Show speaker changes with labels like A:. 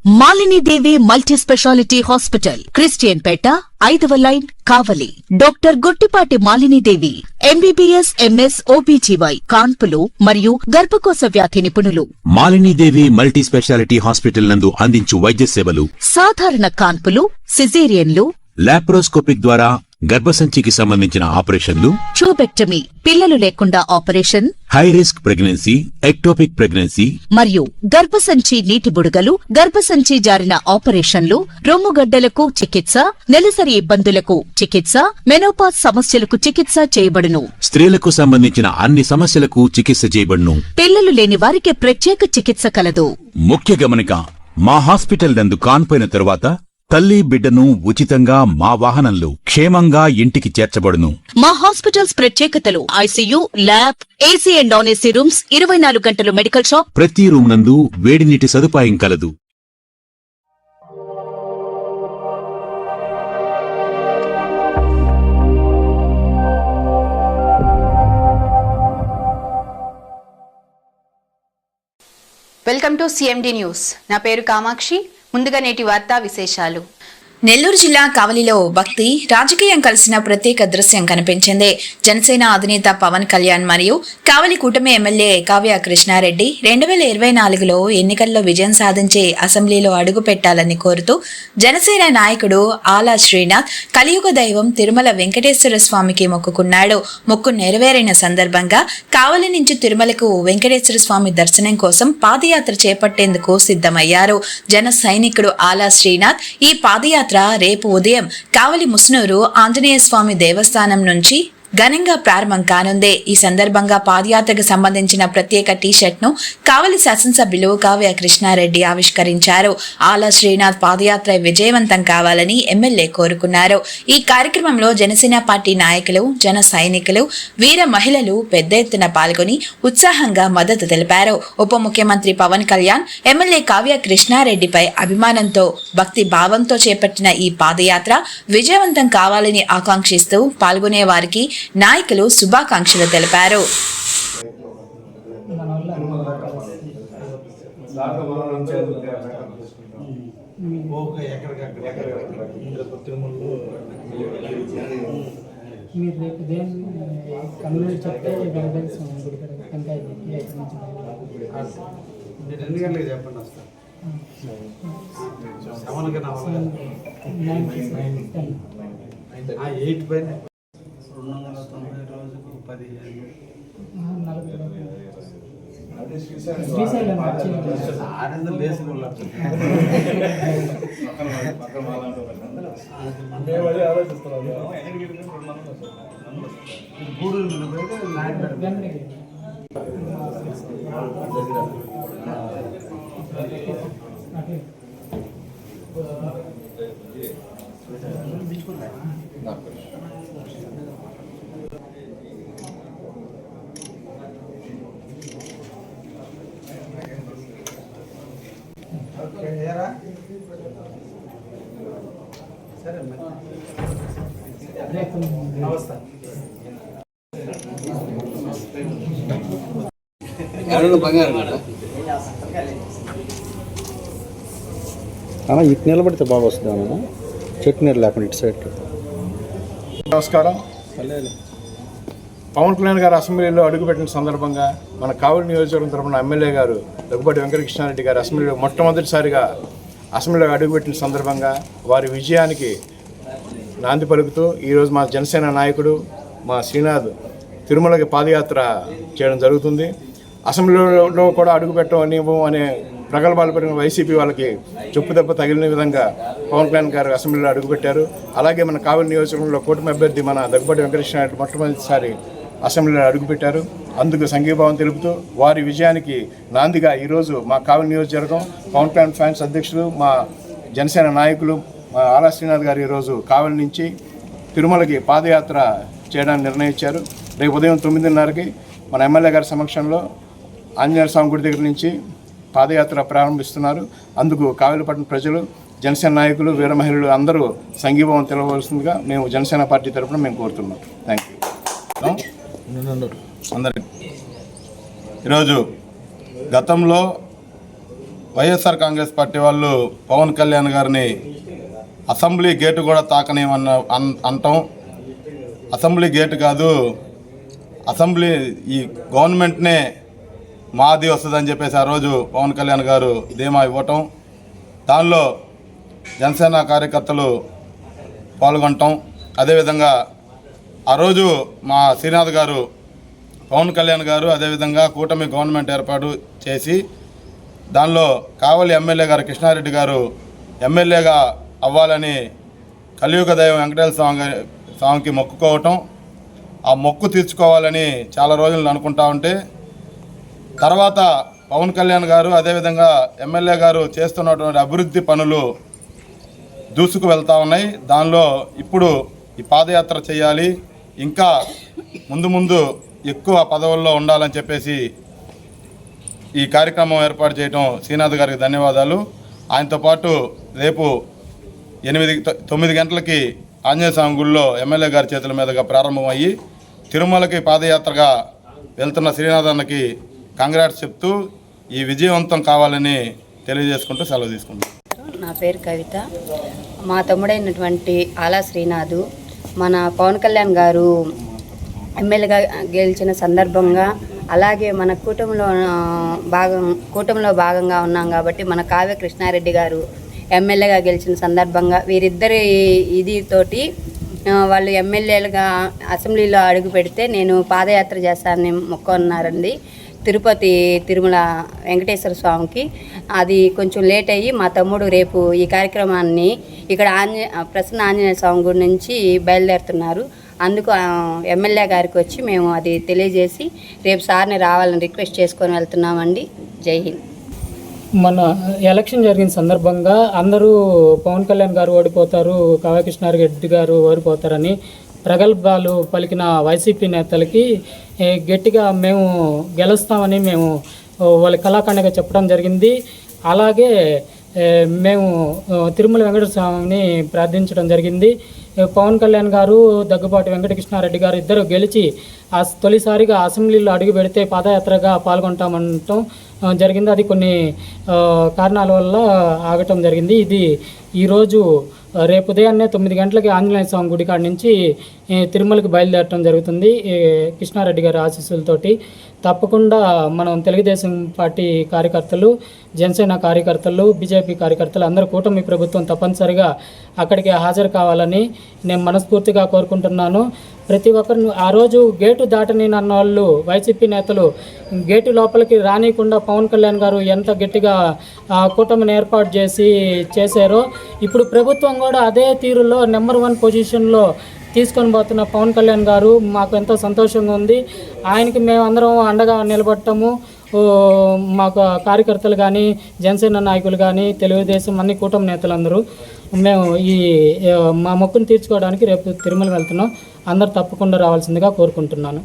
A: Malini Devi multi speciality hospital, Christian Peta, 5వ line, Kavali. Doctor Guttipati Malinidevi, MBBS, MS, OBGY, కాన్పులు మరియు గర్భకోశ వ్యాధి నిపుణులు.
B: మాలినీదేవి మల్టీ స్పెషాలిటీ హాస్పిటల్ నందు అందించు వైద్య సేవలు:
A: సాధారణ కాన్పులు, సిజేరియన్లు,
B: లాప్రోస్కోపిక్ ద్వారా గర్భసంచికి సంబంధించిన ఆపరేషన్లు,
A: ట్యూబెక్టమీ, పిల్లలు లేకుండా operation,
B: high risk pregnancy, ectopic pregnancy
A: మరియు గర్భసంచి నీటి బుడగలు, గర్భసంచి జారిన ఆపరేషన్లు, రొమ్ముగడ్డలకు చికిత్స, నెలసరి ఇబ్బందులకు చికిత్స, మెనోపాజ్ సమస్యలకు చికిత్స చేయబడును.
B: స్త్రీలకు సంబంధించిన అన్ని సమస్యలకు చికిత్స చేయబడును.
A: పిల్లలు లేని వారికి ప్రత్యేక చికిత్స కలదు.
B: ముఖ్య గమనిక: మా హాస్పిటల్ నందు కాన్పోయిన తరువాత తల్లి బిడ్డను ఉచితంగా మా వాహనంలో క్షేమంగా ఇంటికి చేర్చబడును.
A: మా హాస్పిటల్స్ ప్రత్యేకతలు: ICU, lab, AC and non AC rooms, 24 గంటలు మెడికల్ షాప్,
B: ప్రతి రూమ్ నందు వేడి నీటి సదుపాయం కలదు.
C: Welcome to CMD news. నా పేరు కామాక్షి. ముందుగా నేటి వార్తా విశేషాలు.
D: నెల్లూరు జిల్లా కావలిలో భక్తి రాజకీయం కలిసిన ప్రత్యేక దృశ్యం కనిపించింది. జనసేన అధినేత పవన్ కళ్యాణ్ మరియు కావలి కూటమి ఎమ్మెల్యే కావ్య కృష్ణారెడ్డి 2024లో ఎన్నికల్లో విజయం సాధించి అసెంబ్లీలో అడుగు పెట్టాలని కోరుతూ జనసేన నాయకుడు ఆలా శ్రీనాథ్ కలియుగ దైవం తిరుమల వెంకటేశ్వర స్వామికి మొక్కుకున్నాడు. మొక్కు నెరవేరిన సందర్భంగా కావలి నుంచి తిరుమలకు వెంకటేశ్వర స్వామి దర్శనం కోసం పాదయాత్ర చేపట్టేందుకు సిద్ధమయ్యారు. జన సైనికుడు ఆలా శ్రీనాథ్ ఈ పాదయాత్ర రేపు ఉదయం కావలి ముస్నూరు ఆంజనేయ స్వామి దేవస్థానం నుంచి ఘనంగా ప్రారంభం కానుంది. ఈ సందర్భంగా పాదయాత్రకు సంబంధించిన ప్రత్యేక టీషర్ట్ ను కావలి శాసనసభ్యులు కావ్య కృష్ణారెడ్డి ఆవిష్కరించారు. ఆలా శ్రీనాథ్ పాదయాత్ర విజయవంతం కావాలని ఎమ్మెల్యే కోరుకున్నారు. ఈ కార్యక్రమంలో జనసేన పార్టీ నాయకులు, జన సైనికులు, వీర మహిళలు పెద్ద ఎత్తున పాల్గొని ఉత్సాహంగా మద్దతు తెలిపారు. ఉప ముఖ్యమంత్రి పవన్ కళ్యాణ్ ఎమ్మెల్యే కావ్య కృష్ణారెడ్డిపై అభిమానంతో, భక్తి భావంతో చేపట్టిన ఈ పాదయాత్ర విజయవంతం కావాలని ఆకాంక్షిస్తూ పాల్గొనే వారికి నాయకులు శుభాకాంక్షలు తెలిపారు.
E: ఇటు నిలబడితే బాగా వస్తుంది అన్న, చెట్టు నీరు లేకుండా ఇటు సైడ్.
F: నమస్కారం. పవన్ కళ్యాణ్ గారు అసెంబ్లీలో అడుగుపెట్టిన సందర్భంగా మన కావలి నియోజకవర్గం తరఫున ఎమ్మెల్యే గారు దగ్గుబాటి వెంకటకృష్ణారెడ్డి గారు అసెంబ్లీలో మొట్టమొదటిసారిగా అసెంబ్లీలో అడుగుపెట్టిన సందర్భంగా వారి విజయానికి నాంది పలుకుతూ ఈరోజు మా జనసేన నాయకుడు మా శ్రీనాథ్ తిరుమలకి పాదయాత్ర చేయడం జరుగుతుంది. అసెంబ్లీలో కూడా అడుగుపెట్టనివ్వం అనే ప్రగల్భాలు పడిన వైసీపీ వాళ్ళకి చెప్పుదెబ్బ తగిలిన విధంగా పవన్ కళ్యాణ్ గారు అసెంబ్లీలో అడుగుపెట్టారు. అలాగే మన కావలి నియోజకవర్గంలో కూటమి అభ్యర్థి మన దగ్గుబాటి వెంకటకృష్ణారెడ్డి మొట్టమొదటిసారి అసెంబ్లీలో అడుగుపెట్టారు. అందుకు సంఘీభావం తెలుపుతూ వారి విజయానికి నాందిగా ఈరోజు మా కావలి నియోజకవర్గం పవన్ కళ్యాణ్ ఫ్యాన్స్ అధ్యక్షులు మా జనసేన నాయకులు మా ఆలా శ్రీనాథ్ గారు ఈరోజు కావలి నుంచి తిరుమలకి పాదయాత్ర చేయడానికి నిర్ణయించారు. రేపు ఉదయం 9:30కి మన ఎమ్మెల్యే గారి సమక్షంలో ఆంజనేయ స్వామి గుడి దగ్గర నుంచి పాదయాత్ర ప్రారంభిస్తున్నారు. అందుకు కావలిపట్నం ప్రజలు, జనసేన నాయకులు, వీర మహిళలు అందరూ సంఘీభావం తెలవలసిందిగా మేము జనసేన పార్టీ తరఫున మేము కోరుతున్నాం. Thank you.
G: అందరికీ ఈరోజు గతంలో వైఎస్ఆర్ కాంగ్రెస్ పార్టీ వాళ్ళు పవన్ కళ్యాణ్ గారిని అసెంబ్లీ గేటు కూడా తాకనేమన్న అంటాం. అసెంబ్లీ గేటు కాదు, అసెంబ్లీ ఈ గవర్నమెంట్నే మాది వస్తుందని చెప్పేసి ఆ రోజు పవన్ కళ్యాణ్ గారు ధీమా ఇవ్వటం, దానిలో జనసేన కార్యకర్తలు పాల్గొనటం. అదేవిధంగా ఆ రోజు మా శ్రీనాథ్ గారు పవన్ కళ్యాణ్ గారు అదేవిధంగా కూటమి గవర్నమెంట్ ఏర్పాటు చేసి దానిలో కావలి ఎమ్మెల్యే గారు కృష్ణారెడ్డి గారు ఎమ్మెల్యేగా అవ్వాలని కలియుగ దైవం వెంకటేశ్వర స్వామికి మొక్కుకోవటం, ఆ మొక్కు తీర్చుకోవాలని చాలా రోజులు అనుకుంటా ఉంటే తర్వాత పవన్ కళ్యాణ్ గారు అదేవిధంగా ఎమ్మెల్యే గారు చేస్తున్నటువంటి అభివృద్ధి పనులు దూసుకు వెళ్తూ ఉన్నాయి. దానిలో ఇప్పుడు ఈ పాదయాత్ర చేయాలి, ఇంకా ముందు ఎక్కువ పదవుల్లో ఉండాలని చెప్పేసి ఈ కార్యక్రమం ఏర్పాటు చేయడం శ్రీనాథ్ గారికి ధన్యవాదాలు. ఆయనతో పాటు రేపు 9 గంటలకి ఆంజనేయ స్వామి గుడిలో ఎమ్మెల్యే గారి చేతుల మీదుగా ప్రారంభమయ్యి తిరుమలకి పాదయాత్రగా వెళ్తున్న శ్రీనాథ్ అన్నకి కంగ్రాట్స్ చెప్తూ ఈ విజయవంతం కావాలని తెలియజేసుకుంటూ సెలవు తీసుకుంటాం.
H: నా పేరు కవిత. మా తమ్ముడైనటువంటి ఆలా శ్రీనాథు మన పవన్ కళ్యాణ్ గారు ఎమ్మెల్యేగా గెలిచిన సందర్భంగా, అలాగే మన కూటమిలో భాగంగా ఉన్నాం కాబట్టి మన కావ్య కృష్ణారెడ్డి గారు ఎమ్మెల్యేగా గెలిచిన సందర్భంగా వీరిద్దరి తోటి వాళ్ళు ఎమ్మెల్యేలుగా అసెంబ్లీలో అడుగు పెడితే నేను పాదయాత్ర చేస్తానని మొక్కున్నారండి తిరుమల వెంకటేశ్వర స్వామికి. అది కొంచెం లేట్ అయ్యి మా తమ్ముడు రేపు ఈ కార్యక్రమాన్ని ఇక్కడ ప్రసన్న ఆంజనేయ స్వామి గుడి నుంచి బయలుదేరుతున్నారు. అందుకు ఎమ్మెల్యే గారికి వచ్చి మేము అది తెలియజేసి రేపు సార్ని రావాలని రిక్వెస్ట్ చేసుకొని వెళ్తున్నామండి. జై హింద్.
I: మన ఎలక్షన్ జరిగిన సందర్భంగా అందరూ పవన్ కళ్యాణ్ గారు ఓడిపోతారు, కావ్య కృష్ణారెడ్డి గారు ఓడిపోతారని ప్రగల్భాలు పలికిన వైసీపీ నేతలకి గట్టిగా మేము గెలుస్తామని మేము వాళ్ళ కళాఖండగా చెప్పడం జరిగింది. అలాగే మేము తిరుమల వెంకటేశ్వర స్వామిని ప్రార్థించడం జరిగింది. పవన్ కళ్యాణ్ గారు దగ్గుబాటి వెంకటకృష్ణారెడ్డి గారు ఇద్దరు గెలిచి తొలిసారిగా అసెంబ్లీలో అడుగు పెడితే పాదయాత్రగా పాల్గొంటామంటాం జరిగింది. అది కొన్ని కారణాల వల్ల ఆగటం జరిగింది. ఇది ఈరోజు రేపు ఉదయాన్నే 9 గంటలకి ఆంజనేయ స్వామి గుడి కాడి నుంచి తిరుమలకి బయలుదేరటం జరుగుతుంది కృష్ణారెడ్డి గారి ఆశీస్సులతోటి. తప్పకుండా మనం తెలుగుదేశం పార్టీ కార్యకర్తలు, జనసేన కార్యకర్తలు, బీజేపీ కార్యకర్తలు అందరూ కూటమి ప్రభుత్వం తప్పనిసరిగా అక్కడికి హాజరు కావాలని నేను మనస్ఫూర్తిగా కోరుకుంటున్నాను. ప్రతి ఒక్కరు ఆ రోజు గేటు దాటని అన్న వాళ్ళు వైసీపీ నేతలు గేటు లోపలికి రానియకుండా పవన్ కళ్యాణ్ గారు ఎంత గట్టిగా కూటమిని ఏర్పాటు చేశారో ఇప్పుడు ప్రభుత్వం కూడా అదే తీరులో నెంబర్ 1 పొజిషన్లో తీసుకొని పోతున్న పవన్ కళ్యాణ్ గారు మాకు ఎంతో సంతోషంగా ఉంది. ఆయనకి మేమందరం అండగా నిలబడటము, మాకు కార్యకర్తలు కానీ, జనసేన నాయకులు కానీ, తెలుగుదేశం అన్ని కూటమి నేతలందరూ మేము మా మొక్కును తీర్చుకోవడానికి రేపు తిరుమల వెళ్తున్నాం. అందరూ తప్పకుండా రావాల్సిందిగా కోరుకుంటున్నాను.